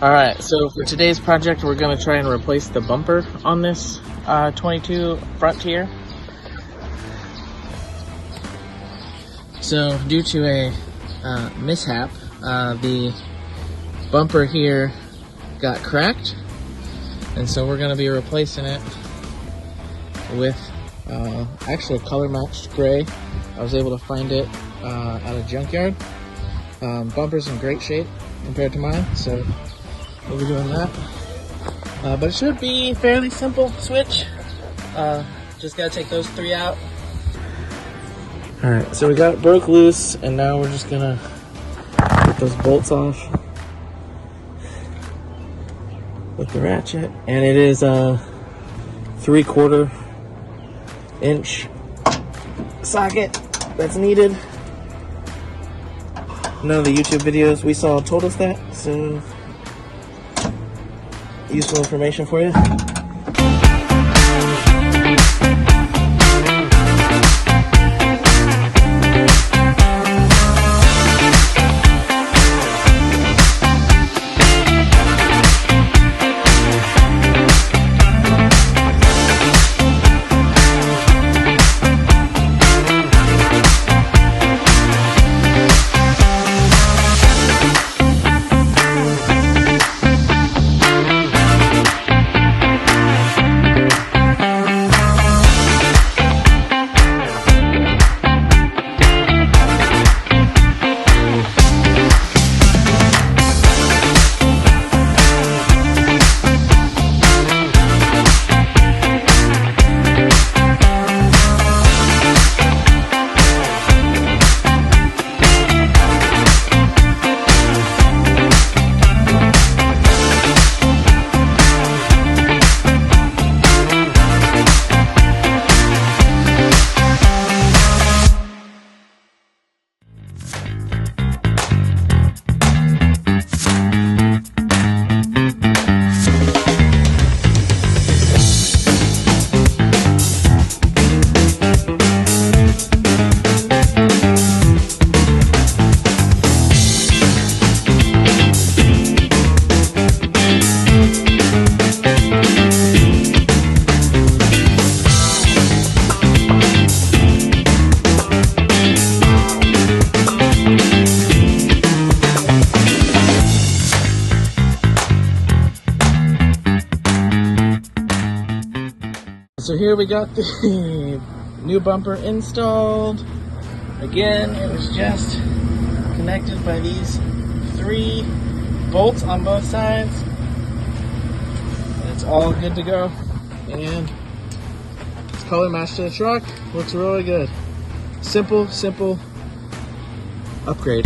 Alright, so for today's project, we're going to try and replace the bumper on this 22 Frontier. So, due to a mishap, the bumper here got cracked, and so we're going to be replacing it with actually a color matched gray. I was able to find it at a junkyard. Bumper's in great shape compared to mine, so we'll be doing that. But it should be fairly simple switch. Just gotta take those three out. Alright, so we got it broke loose, and now we're just gonna get those bolts off with the ratchet. And it is a 3/4 inch socket that's needed. None of the YouTube videos we saw told us that, so useful information for you. So here we got the new bumper installed. Again, it was just connected by these 3 bolts on both sides. It's all good to go. And it's color matched to the truck. Looks really good. Simple upgrade.